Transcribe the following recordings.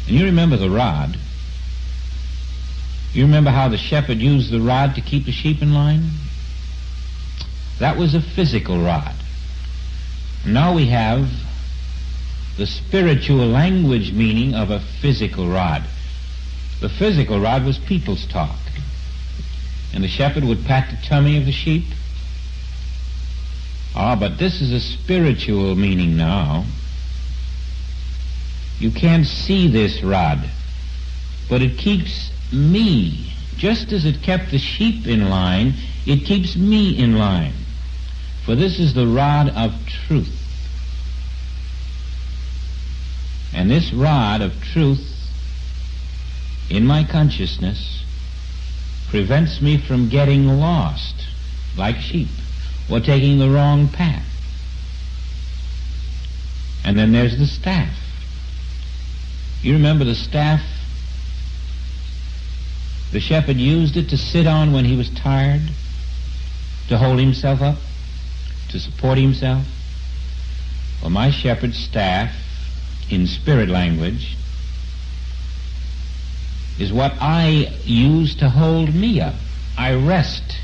And you remember the rod. You remember how the shepherd used the rod to keep the sheep in line? That was a physical rod. Now we have the spiritual language meaning of a physical rod. The physical rod was people's talk. And the shepherd would pat the tummy of the sheep. But this is a spiritual meaning now. You can't see this rod, but it keeps me, just as it kept the sheep in line, it keeps me in line. For this is the rod of truth. And this rod of truth in my consciousness prevents me from getting lost like sheep or taking the wrong path. And then there's the staff. You remember the staff? The shepherd used it to sit on when he was tired, to hold himself up, to support himself. Well, my shepherd's staff, in spirit language, is what I use to hold me up. I rest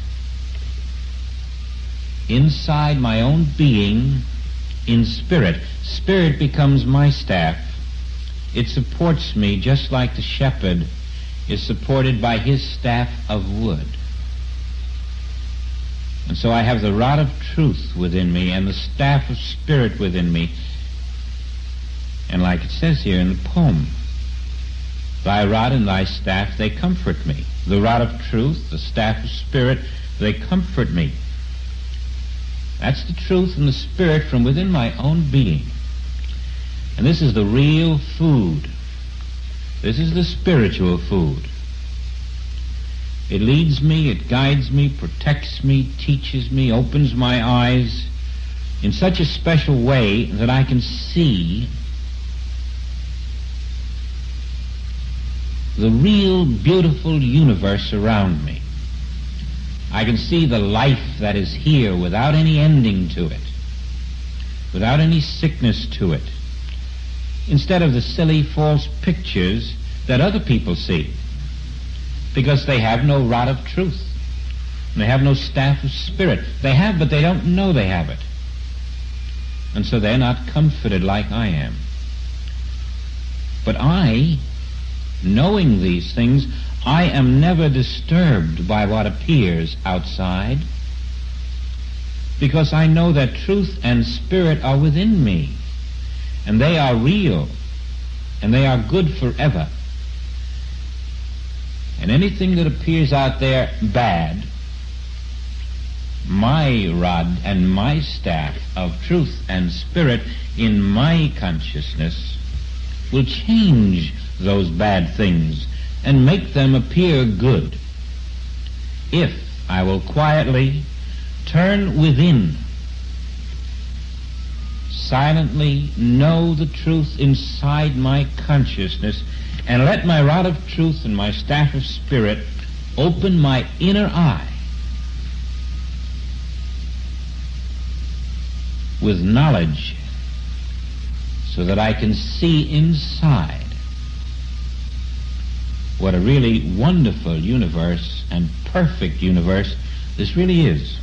inside my own being in spirit. Spirit becomes my staff. It supports me just like the shepherd is supported by his staff of wood. And so I have the rod of truth within me and the staff of spirit within me. And like it says here in the poem, thy rod and thy staff, they comfort me. The rod of truth, the staff of spirit, they comfort me. That's the truth and the spirit from within my own being. And this is the real food. This is the spiritual food. It leads me, it guides me, protects me, teaches me, opens my eyes in such a special way that I can see the real beautiful universe around me. I can see the life that is here without any ending to it, without any sickness to it, instead of the silly false pictures that other people see, because they have no rod of truth. They have no staff of spirit. They have, but they don't know they have it. And so they're not comforted like I am. But I, knowing these things, I am never disturbed by what appears outside, because I know that truth and spirit are within me, and they are real, and they are good forever. And anything that appears out there bad, my rod and my staff of truth and spirit in my consciousness will change those bad things and make them appear good, if I will quietly turn within, silently know the truth inside my consciousness, and let my rod of truth and my staff of spirit open my inner eye with knowledge, so that I can see inside what a really wonderful universe and perfect universe this really is.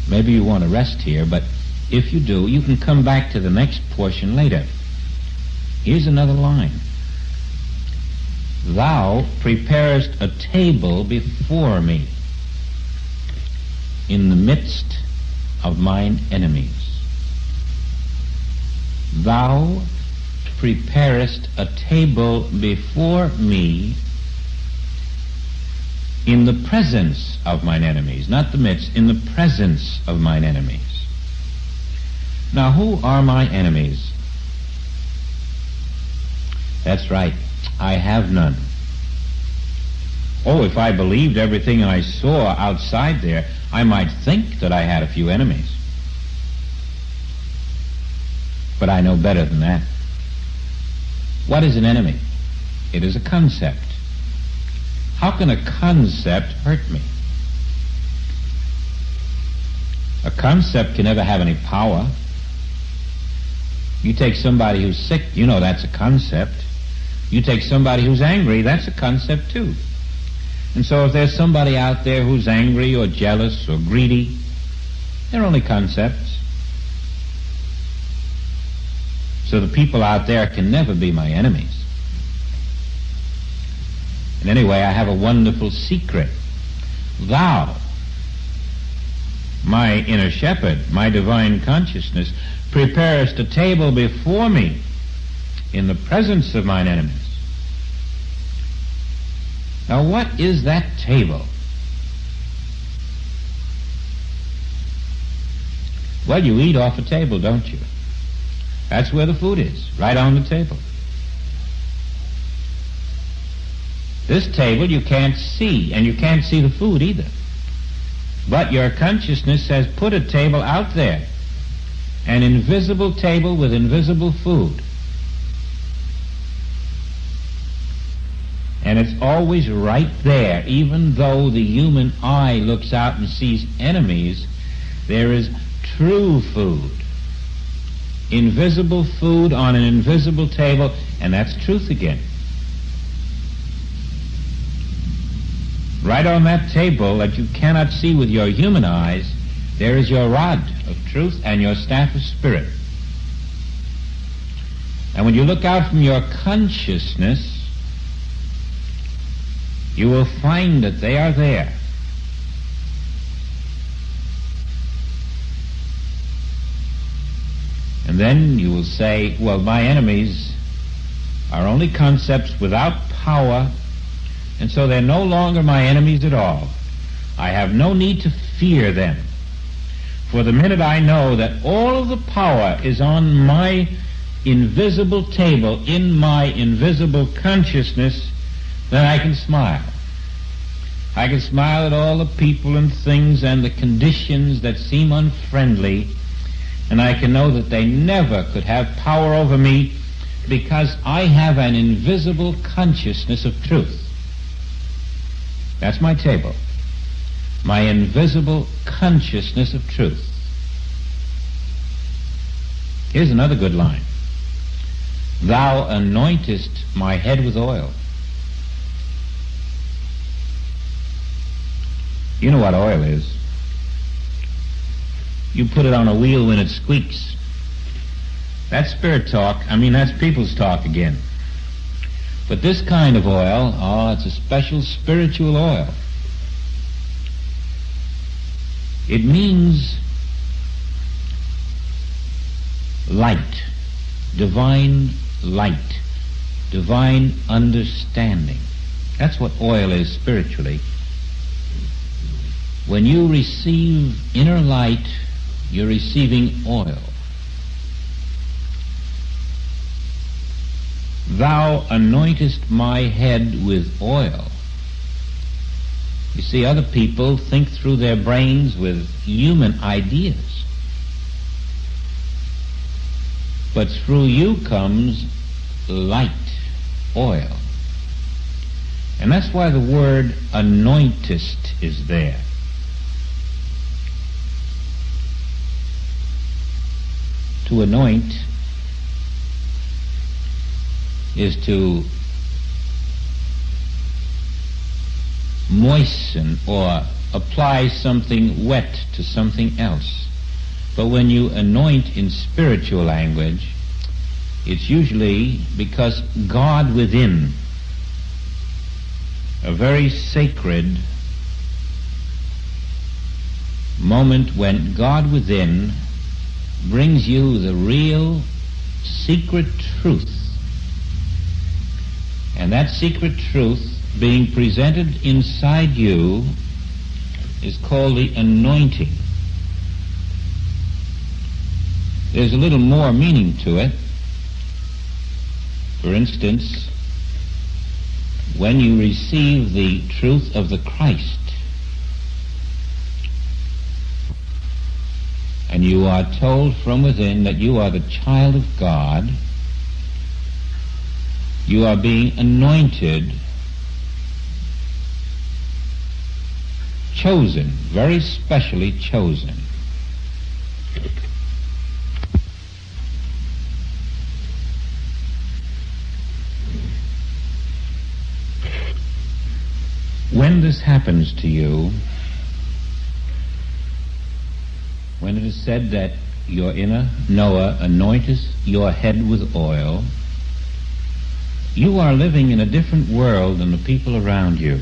Maybe you want to rest here, but if you do, you can come back to the next portion later. Here's another line. Thou preparest a table before me in the midst of mine enemies. Thou preparest a table before me in the presence of mine enemies, not the midst, in the presence of mine enemies. Now, who are my enemies? That's right, I have none. Oh, if I believed everything I saw outside there, I might think that I had a few enemies. But I know better than that. What is an enemy? It is a concept. How can a concept hurt me? A concept can never have any power. You take somebody who's sick, you know that's a concept. You take somebody who's angry, that's a concept too. And so if there's somebody out there who's angry or jealous or greedy, they're only concepts. So the people out there can never be my enemies. And anyway, I have a wonderful secret. Thou, my inner shepherd, my divine consciousness, preparest a table before me in the presence of mine enemies. Now, what is that table? Well, you eat off a table, don't you? That's where the food is, right on the table. This table you can't see, and you can't see the food either. But your consciousness has put a table out there, an invisible table with invisible food. And it's always right there. Even though the human eye looks out and sees enemies, there is true food. Invisible food on an invisible table, and that's truth again. Right on that table that you cannot see with your human eyes, there is your rod of truth and your staff of spirit. And when you look out from your consciousness, you will find that they are there. And then you will say, well, my enemies are only concepts without power, and so they're no longer my enemies at all. I have no need to fear them. For the minute I know that all of the power is on my invisible table, in my invisible consciousness, then I can smile. I can smile at all the people and things and the conditions that seem unfriendly, and I can know that they never could have power over me because I have an invisible consciousness of truth. That's my table. My invisible consciousness of truth. Here's another good line. Thou anointest my head with oil. You know what oil is. You put it on a wheel when it squeaks. That's spirit talk. That's people's talk again. But this kind of oil, it's a special spiritual oil. It means light, divine light, divine understanding. That's what oil is spiritually. When you receive inner light, you're receiving oil. Thou anointest my head with oil. You see, other people think through their brains with human ideas. But through you comes light, oil. And that's why the word anointest is there. To anoint is to moisten or apply something wet to something else. But when you anoint in spiritual language, it's usually because God within, a very sacred moment when God within brings you the real secret truth. And that secret truth being presented inside you is called the anointing. There's a little more meaning to it. For instance, when you receive the truth of the Christ, and you are told from within that you are the child of God, you are being anointed, chosen, very specially chosen. when this happens to you, when it is said that your inner Noah anointeth your head with oil, you are living in a different world than the people around you.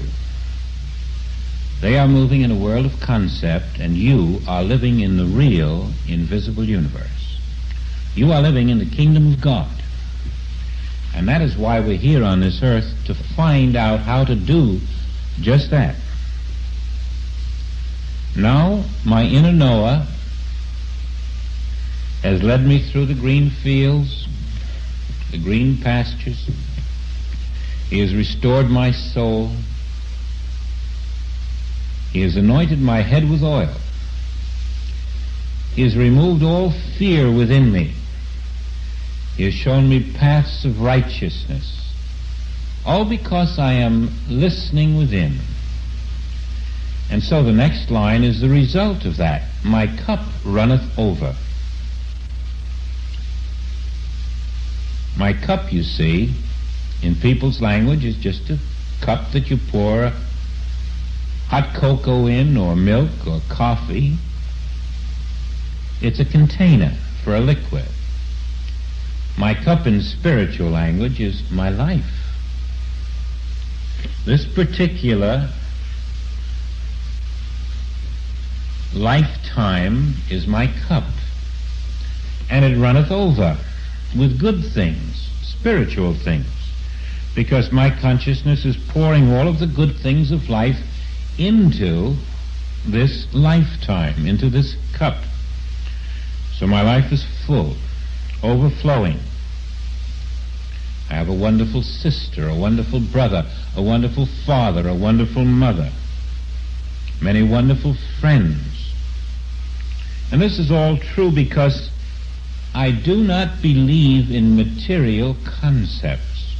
They are moving in a world of concept, and you are living in the real, invisible universe. You are living in the kingdom of God. And that is why we're here on this earth, to find out how to do just that. Now, my inner Noah has led me through the green fields, the green pastures. He has restored my soul. He has anointed my head with oil. He has removed all fear within me. He has shown me paths of righteousness, all because I am listening within. And so the next line is the result of that. My cup runneth over. My cup, you see, in people's language, is just a cup that you pour hot cocoa in, or milk, or coffee. It's a container for a liquid. My cup in spiritual language is my life. This particular lifetime is my cup, and it runneth over with good things, spiritual things, because my consciousness is pouring all of the good things of life into this lifetime, into this cup. So my life is full, overflowing. I have a wonderful sister, a wonderful brother, a wonderful father, a wonderful mother, many wonderful friends. And this is all true because I do not believe in material concepts.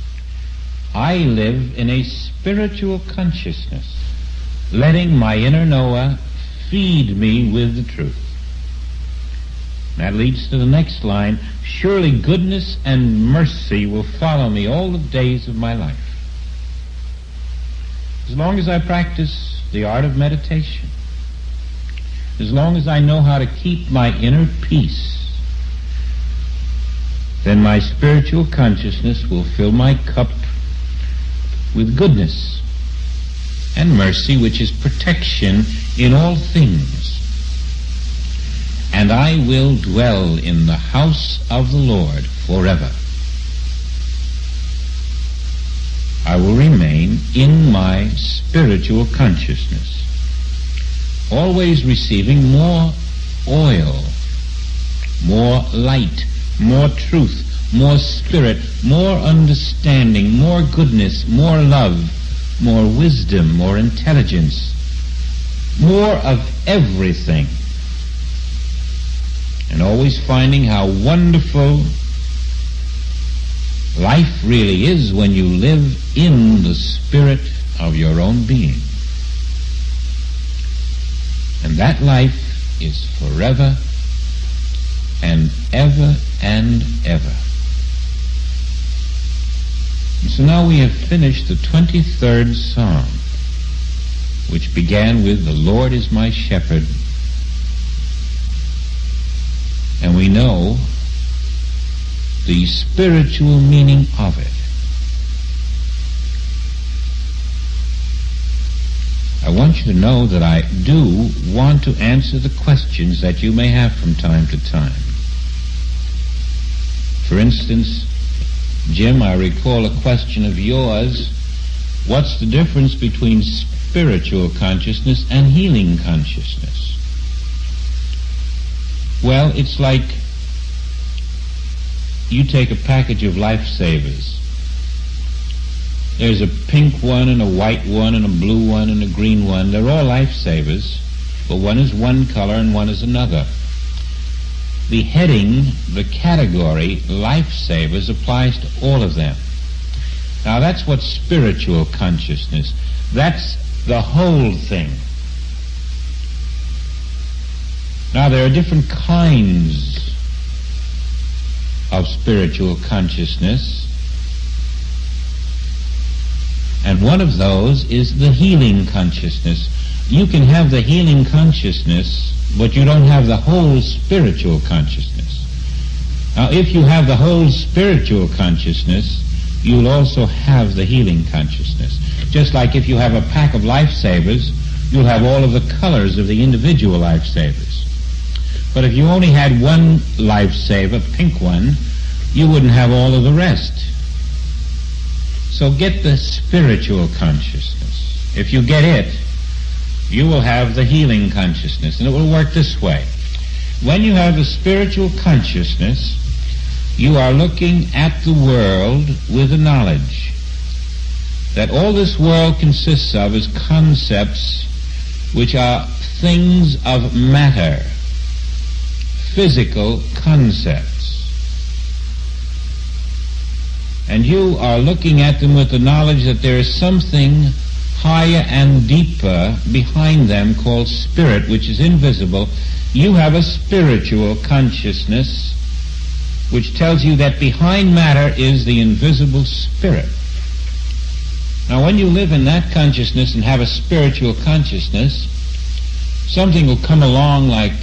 I live in a spiritual consciousness, letting my inner Noah feed me with the truth. That leads to the next line. Surely goodness and mercy will follow me all the days of my life. As long as I practice the art of meditation, as long as I know how to keep my inner peace, then my spiritual consciousness will fill my cup with goodness and mercy, which is protection in all things. And I will dwell in the house of the Lord forever. I will remain in my spiritual consciousness, always receiving more oil, more light, more truth, more spirit, more understanding, more goodness, more love, more wisdom, more intelligence, more of everything. And always finding how wonderful life really is when you live in the spirit of your own being. And that life is forever and ever and ever. And so now we have finished the 23rd Psalm, which began with, "The Lord is my shepherd." And we know the spiritual meaning of it. I want you to know that I do want to answer the questions that you may have from time to time. For instance, Jim, I recall a question of yours. What's the difference between spiritual consciousness and healing consciousness? Well, it's like you take a package of lifesavers. There's a pink one and a white one and a blue one and a green one. They're all lifesavers, but one is one color and one is another. The heading, the category, lifesavers, applies to all of them. Now that's what spiritual consciousness, that's the whole thing. Now there are different kinds of spiritual consciousness, And one of those is the healing consciousness. You can have the healing consciousness, but you don't have the whole spiritual consciousness. Now, if you have the whole spiritual consciousness, you'll also have the healing consciousness. Just like if you have a pack of lifesavers, you'll have all of the colors of the individual lifesavers. But if you only had one lifesaver, pink one, you wouldn't have all of the rest. So get the spiritual consciousness. If you get it, you will have the healing consciousness, and it will work this way. When you have the spiritual consciousness, you are looking at the world with the knowledge that all this world consists of is concepts which are things of matter, physical concepts. And you are looking at them with the knowledge that there is something higher and deeper behind them called spirit, which is invisible. You have a spiritual consciousness which tells you that behind matter is the invisible spirit. Now, when you live in that consciousness and have a spiritual consciousness, something will come along like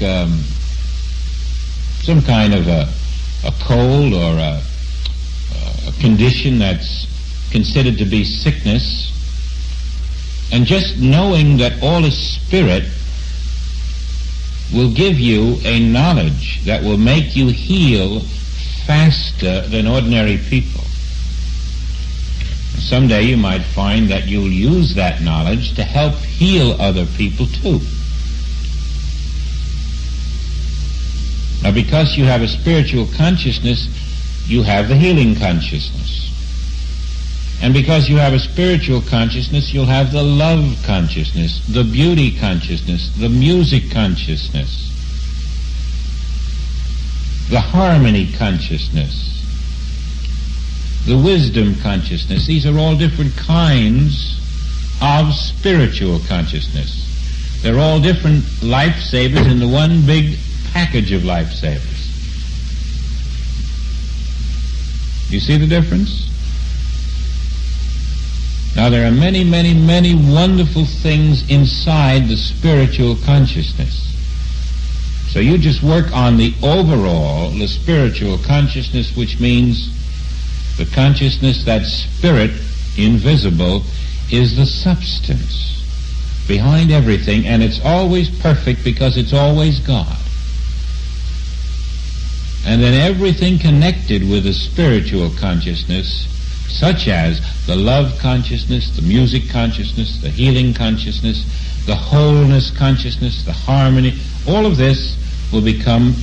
some kind of a cold or a condition that's considered to be sickness, and just knowing that all is spirit will give you a knowledge that will make you heal faster than ordinary people. Someday you might find that you'll use that knowledge to help heal other people too. Now, because you have a spiritual consciousness, you have the healing consciousness. And because you have a spiritual consciousness, you'll have the love consciousness, the beauty consciousness, the music consciousness, the harmony consciousness, the wisdom consciousness. These are all different kinds of spiritual consciousness. They're all different lifesavers in the one big package of lifesavers. You see the difference? Now, there are many, many, many wonderful things inside the spiritual consciousness. So you just work on the overall, the spiritual consciousness, which means the consciousness that spirit, invisible, is the substance behind everything, and it's always perfect because it's always God. And then everything connected with the spiritual consciousness, such as the love consciousness, the music consciousness, the healing consciousness, the wholeness consciousness, the harmony, all of this will become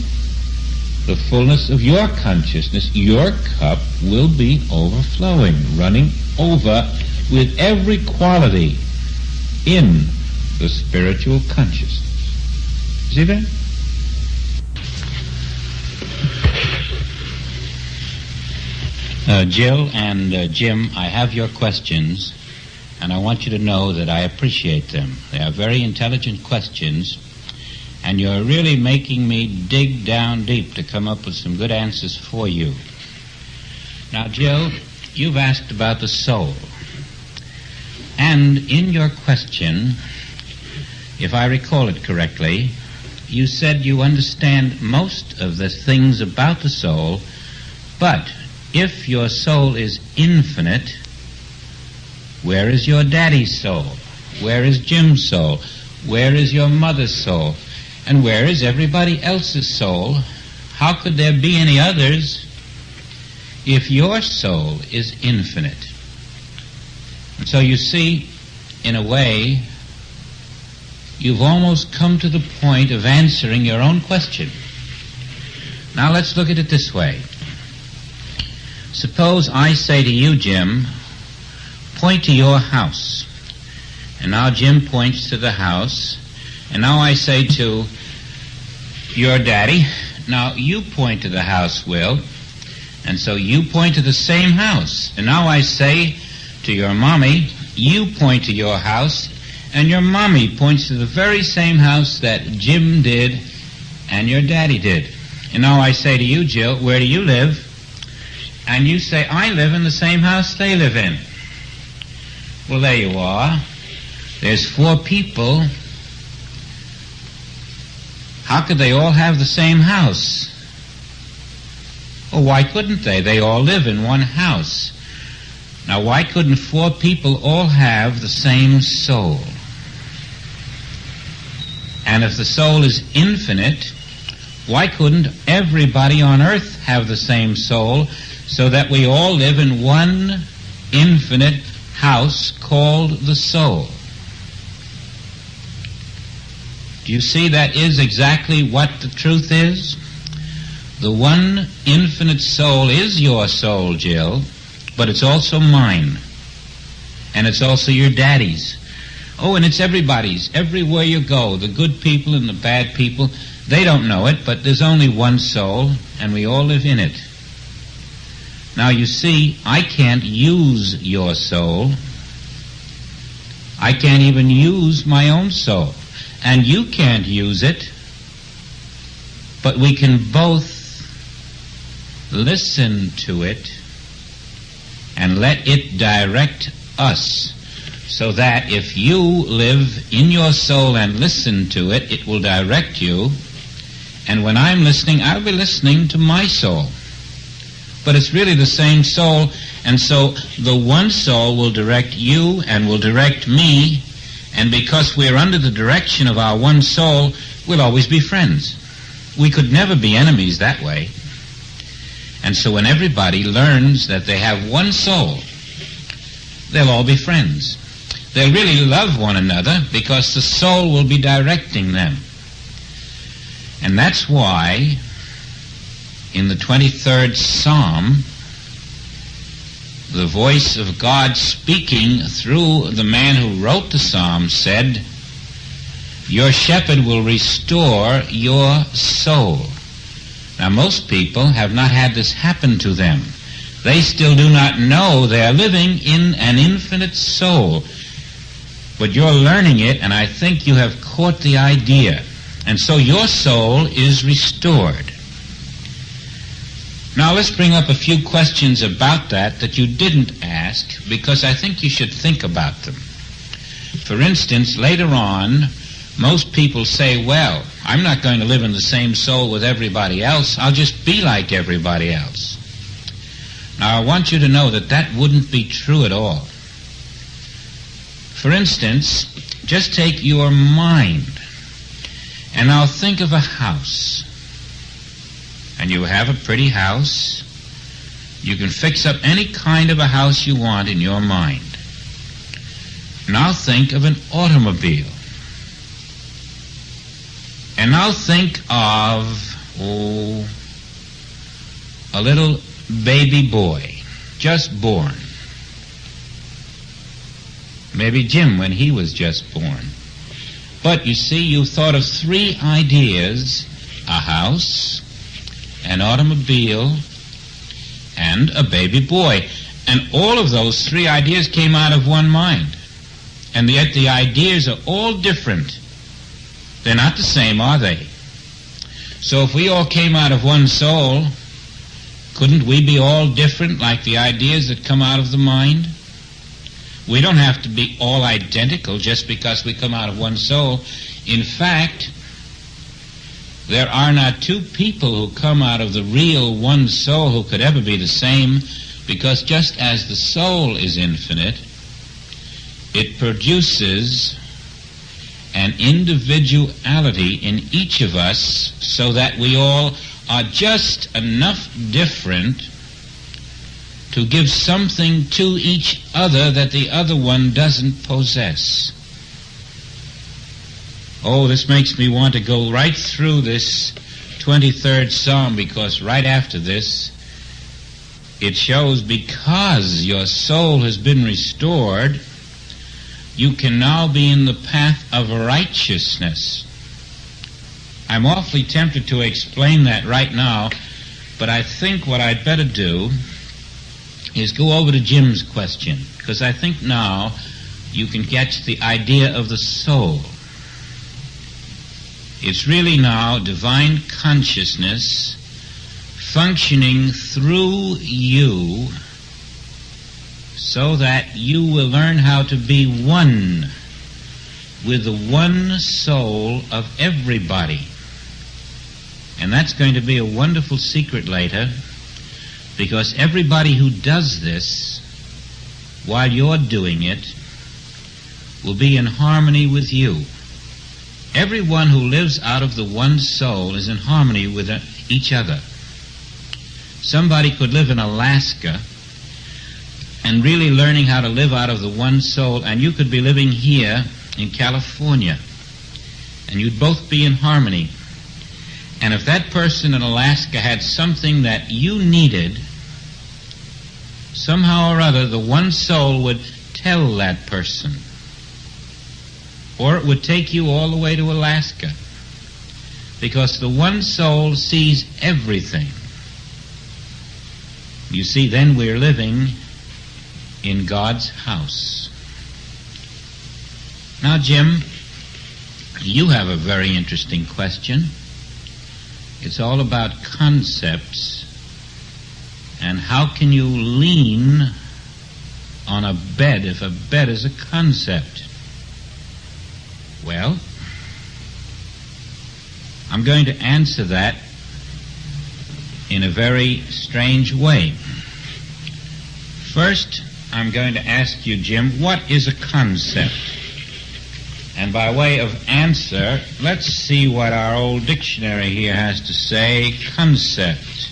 the fullness of your consciousness. Your cup will be overflowing, running over with every quality in the spiritual consciousness. See that? Jill and Jim, I have your questions, and I want you to know that I appreciate them. They are very intelligent questions, and you're really making me dig down deep to come up with some good answers for you. Now, Jill, you've asked about the soul. And in your question, if I recall it correctly, you said you understand most of the things about the soul, but if your soul is infinite, where is your daddy's soul? Where is Jim's soul? Where is your mother's soul? And where is everybody else's soul? How could there be any others if your soul is infinite? And so you see, in a way, you've almost come to the point of answering your own question. Now let's look at it this way. Suppose I say to you, Jim, point to your house. And now Jim points to the house. And now I say to your daddy, now you point to the house, Will. And so you point to the same house. And now I say to your mommy, you point to your house. And your mommy points to the very same house that Jim did and your daddy did. And now I say to you, Jill, where do you live? And you say, I live in the same house they live in. Well, there you are. There's 4 people. How could they all have the same house? Well, why couldn't they? They all live in one house. Now, why couldn't 4 people all have the same soul? And if the soul is infinite, why couldn't everybody on earth have the same soul so that we all live in one infinite house called the soul? Do you see that is exactly what the truth is? The one infinite soul is your soul, Jill, but it's also mine. And it's also your daddy's. Oh, and it's everybody's. Everywhere you go, the good people and the bad people, they don't know it, but there's only one soul, and we all live in it. Now, you see, I can't use your soul. I can't even use my own soul. And you can't use it, but we can both listen to it and let it direct us, so that if you live in your soul and listen to it, it will direct you, and when I'm listening, I'll be listening to my soul. But it's really the same soul, and so the one soul will direct you and will direct me, and because we're under the direction of our one soul, we'll always be friends. We could never be enemies that way. And so when everybody learns that they have one soul, they'll all be friends. They'll really love one another because the soul will be directing them. And that's why in the 23rd Psalm, the voice of God speaking through the man who wrote the psalm said, "Your shepherd will restore your soul." Now, most people have not had this happen to them. They still do not know they are living in an infinite soul. But you're learning it, and I think you have caught the idea. And so your soul is restored. Now, let's bring up a few questions about that you didn't ask, because I think you should think about them. For instance, later on, most people say, well, I'm not going to live in the same soul with everybody else. I'll just be like everybody else. Now, I want you to know that that wouldn't be true at all. For instance, just take your mind, and now think of a house. And you have a pretty house. You can fix up any kind of a house you want in your mind. Now think of an automobile. And now think of, a little baby boy, just born. Maybe Jim when he was just born. But you see, you thought of 3 ideas: a house, an automobile, and a baby boy. And all of those 3 ideas came out of one mind. And yet the ideas are all different. They're not the same, are they? So if we all came out of one soul, couldn't we be all different like the ideas that come out of the mind? We don't have to be all identical just because we come out of one soul. In fact, there are not 2 people who come out of the real one soul who could ever be the same, because just as the soul is infinite, it produces an individuality in each of us so that we all are just enough different to give something to each other that the other one doesn't possess. Oh, this makes me want to go right through this 23rd Psalm, because right after this, it shows because your soul has been restored, you can now be in the path of righteousness. I'm awfully tempted to explain that right now, but I think what I'd better do is go over to Jim's question, because I think now you can catch the idea of the soul. It's really now divine consciousness functioning through you so that you will learn how to be one with the one soul of everybody. And that's going to be a wonderful secret later, because everybody who does this while you're doing it will be in harmony with you. Everyone who lives out of the one soul is in harmony with each other. Somebody could live in Alaska and really learning how to live out of the one soul, and you could be living here in California, and you'd both be in harmony. And if that person in Alaska had something that you needed, somehow or other the one soul would tell that person, or it would take you all the way to Alaska, because the one soul sees everything. You see, then we're living in God's house. Now, Jim, you have a very interesting question. It's all about concepts, and how can you lean on a bed if a bed is a concept? Well, I'm going to answer that in a very strange way. First, I'm going to ask you, Jim, what is a concept? And by way of answer, let's see what our old dictionary here has to say. Concept.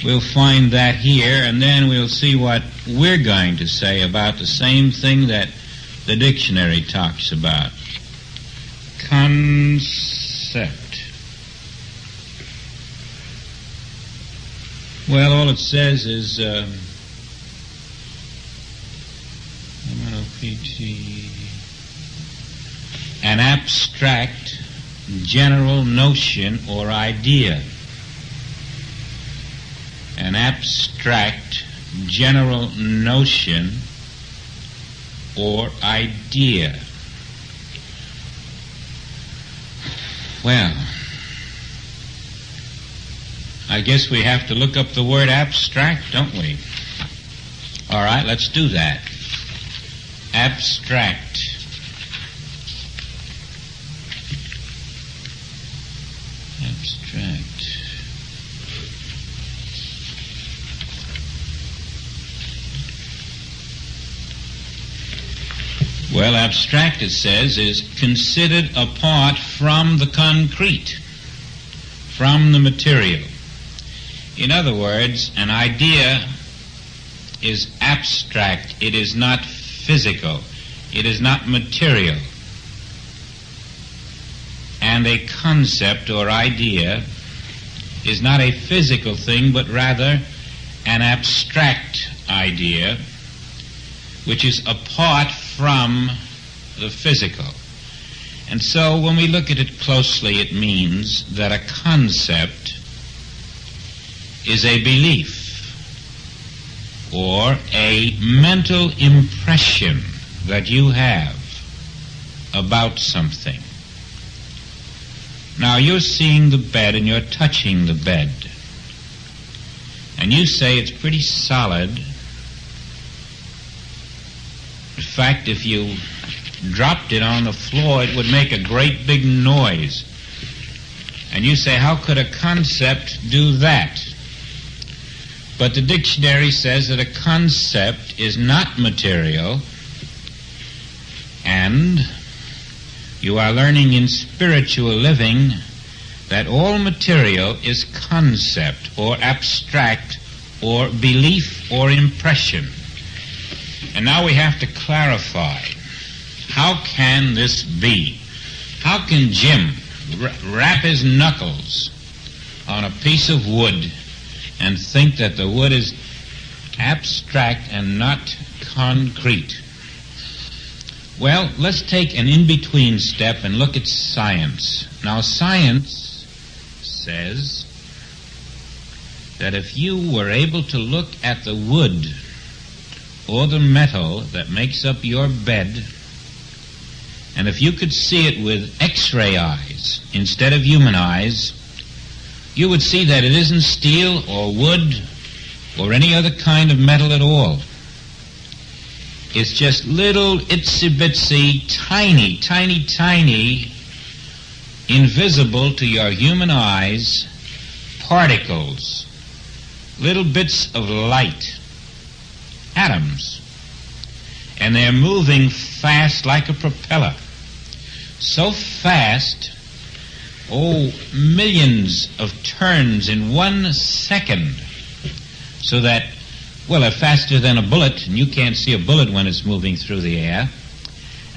We'll find that here, and then we'll see what we're going to say about the same thing that the dictionary talks about. Concept. Well, all it says is an abstract general notion or idea. An abstract general notion or idea. Well, I guess we have to look up the word abstract, don't we? All right, let's do that. Abstract. Abstract. Well, abstract, it says, is considered apart from the concrete, from the material. In other words, an idea is abstract. It is not physical. It is not material. And a concept or idea is not a physical thing, but rather an abstract idea, which is apart from the physical. And so when we look at it closely, it means that a concept is a belief or a mental impression that you have about something. Now, you're seeing the bed and you're touching the bed, and you say it's pretty solid. In fact, if you dropped it on the floor, it would make a great big noise. And you say, how could a concept do that? But the dictionary says that a concept is not material, and you are learning in spiritual living that all material is concept or abstract or belief or impression. And now we have to clarify, how can this be? How can Jim rap his knuckles on a piece of wood and think that the wood is abstract and not concrete? Well, let's take an in-between step and look at science. Now, science says that if you were able to look at the wood or the metal that makes up your bed, and if you could see it with X-ray eyes instead of human eyes, you would see that it isn't steel or wood or any other kind of metal at all. is just little itsy-bitsy, tiny, invisible to your human eyes, particles, little bits of light, atoms. And they're moving fast like a propeller. So fast, millions of turns in 1 second. So that, they're faster than a bullet, and you can't see a bullet when it's moving through the air.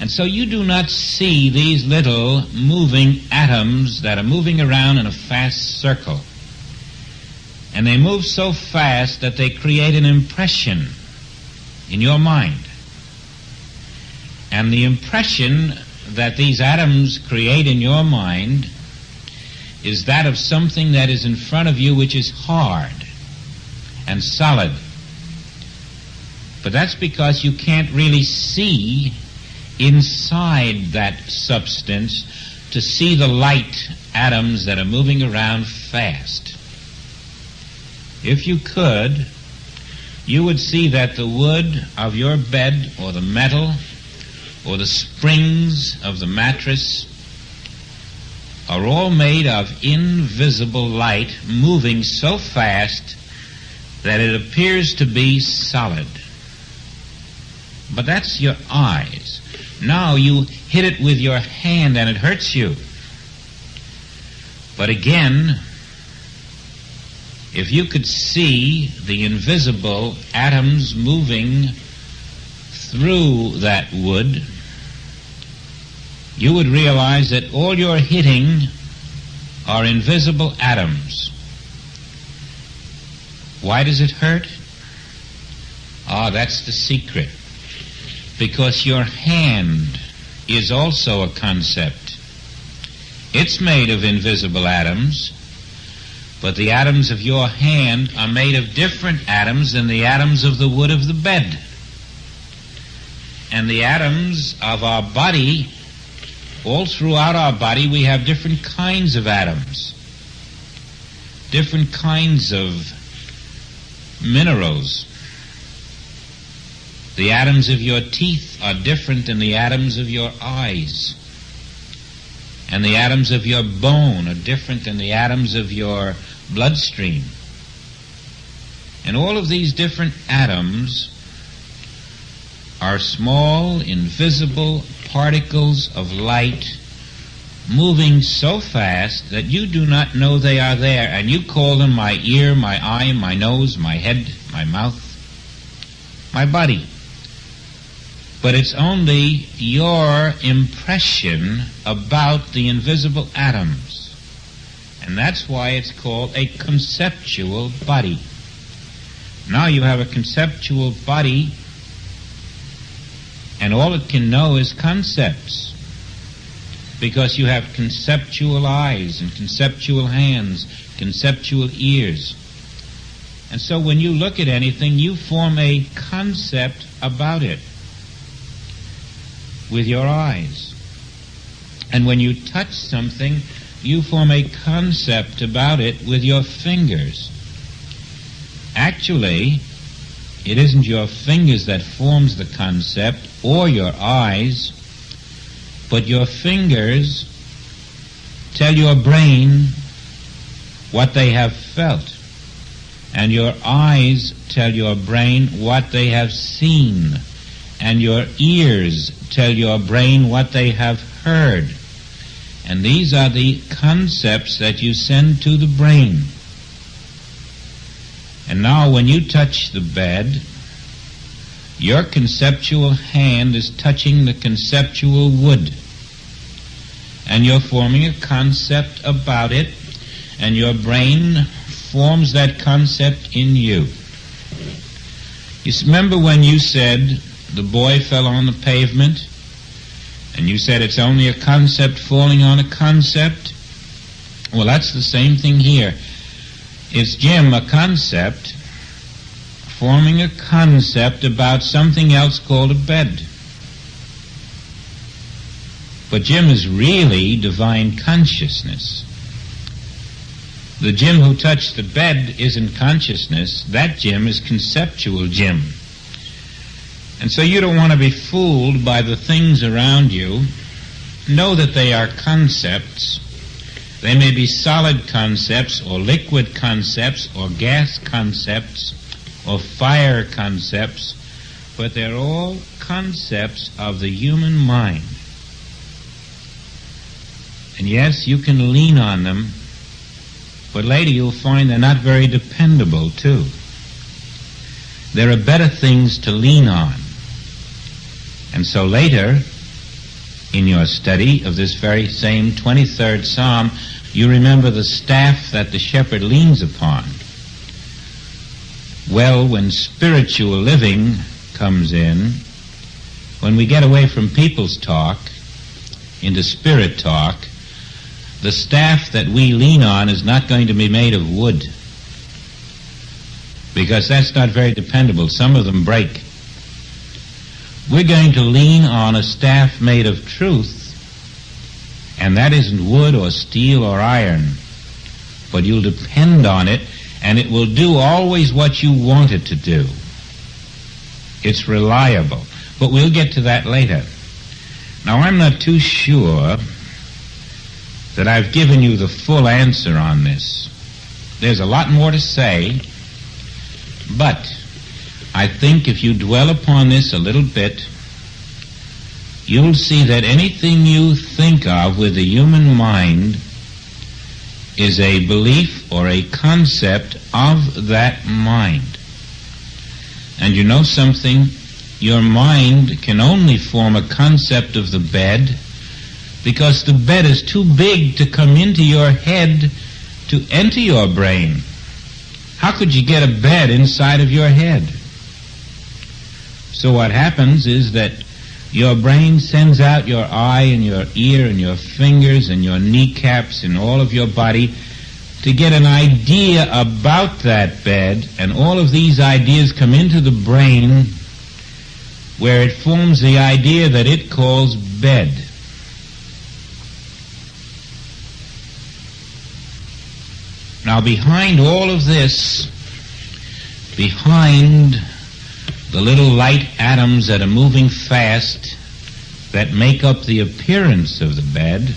And so you do not see these little moving atoms that are moving around in a fast circle. And they move so fast that they create an impression in your mind. And the impression that these atoms create in your mind is that of something that is in front of you which is hard and solid. But that's because you can't really see inside that substance to see the light atoms that are moving around fast. If you could, you would see that the wood of your bed or the metal or the springs of the mattress are all made of invisible light moving so fast that it appears to be solid. But that's your eyes. Now you hit it with your hand and it hurts you. But again, if you could see the invisible atoms moving through that wood, you would realize that all you're hitting are invisible atoms. Why does it hurt? That's the secret. Because your hand is also a concept. It's made of invisible atoms, but the atoms of your hand are made of different atoms than the atoms of the wood of the bed. And the atoms of our body, all throughout our body, we have different kinds of atoms, different kinds of minerals. The atoms of your teeth are different than the atoms of your eyes. And the atoms of your bone are different than the atoms of your bloodstream. And all of these different atoms are small, invisible particles of light moving so fast that you do not know they are there, and you call them my ear, my eye, my nose, my head, my mouth, my body. But it's only your impression about the invisible atoms. And that's why it's called a conceptual body. Now you have a conceptual body, and all it can know is concepts. Because you have conceptual eyes and conceptual hands, conceptual ears. And so when you look at anything, you form a concept about it with your eyes. And when you touch something, you form a concept about it with your fingers. Actually, it isn't your fingers that forms the concept or your eyes, but your fingers tell your brain what they have felt, and your eyes tell your brain what they have seen, and your ears tell your brain what they have heard. And these are the concepts that you send to the brain. And now when you touch the bed, your conceptual hand is touching the conceptual wood. And you're forming a concept about it, and your brain forms that concept in you. You remember when you said the boy fell on the pavement, and you said it's only a concept falling on a concept? Well, that's the same thing here. It's Jim, a concept, forming a concept about something else called a bed. But Jim is really divine consciousness. The Jim who touched the bed isn't consciousness. That Jim is conceptual Jim. And so you don't want to be fooled by the things around you. Know that they are concepts. They may be solid concepts or liquid concepts or gas concepts or fire concepts, but they're all concepts of the human mind. And yes, you can lean on them, but later you'll find they're not very dependable, too. There are better things to lean on. And so later, in your study of this very same 23rd Psalm, you remember the staff that the shepherd leans upon. Well, when spiritual living comes in, when we get away from people's talk into spirit talk, the staff that we lean on is not going to be made of wood, because that's not very dependable. Some of them break. We're going to lean on a staff made of truth, and that isn't wood or steel or iron, but you'll depend on it, and it will do always what you want it to do. It's reliable. But we'll get to that later. Now, I'm not too sure that I've given you the full answer on this. There's a lot more to say, but I think if you dwell upon this a little bit, you'll see that anything you think of with the human mind is a belief or a concept of that mind. And you know something? Your mind can only form a concept of the bed because the bed is too big to come into your head to enter your brain. How could you get a bed inside of your head? So what happens is that your brain sends out your eye and your ear and your fingers and your kneecaps and all of your body to get an idea about that bed, and all of these ideas come into the brain where it forms the idea that it calls bed. Now, behind all of this, behind the little light atoms that are moving fast that make up the appearance of the bed,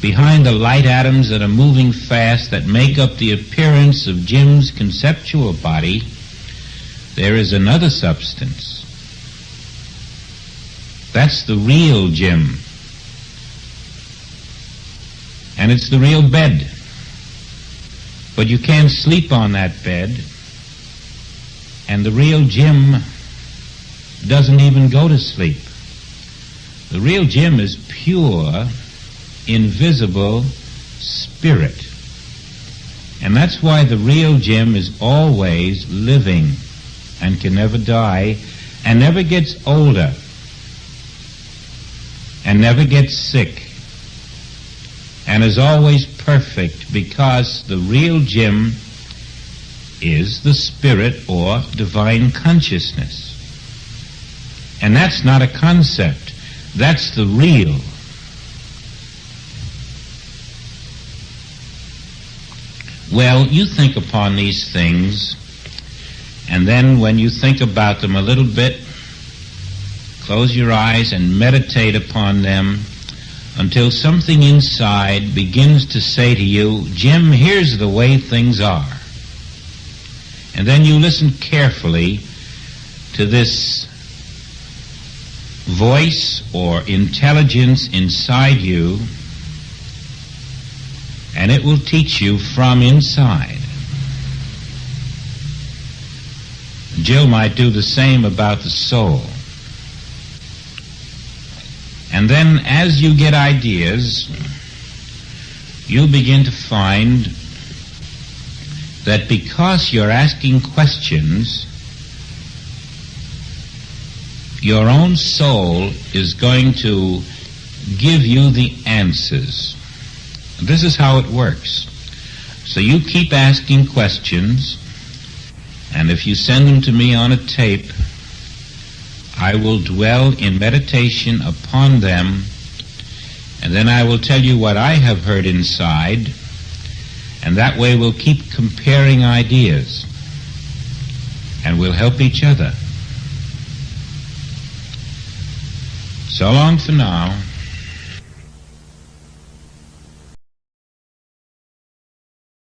behind the light atoms that are moving fast that make up the appearance of Jim's conceptual body, there is another substance. That's the real Jim. And it's the real bed. But you can't sleep on that bed, and the real Jim doesn't even go to sleep. The real Jim is pure, invisible spirit. And that's why the real Jim is always living and can never die and never gets older and never gets sick and is always perfect, because the real Jim is the spirit or divine consciousness. And that's not a concept. That's the real. Well, you think upon these things, and then when you think about them a little bit, close your eyes and meditate upon them until something inside begins to say to you, Jim, here's the way things are. And then you listen carefully to this voice or intelligence inside you, and it will teach you from inside. Jill might do the same about the soul. And then as you get ideas, you'll begin to find that because you're asking questions, your own soul is going to give you the answers. This is how it works. So you keep asking questions, and if you send them to me on a tape, I will dwell in meditation upon them, and then I will tell you what I have heard inside, and that way we'll keep comparing ideas, and we'll help each other. So long for now.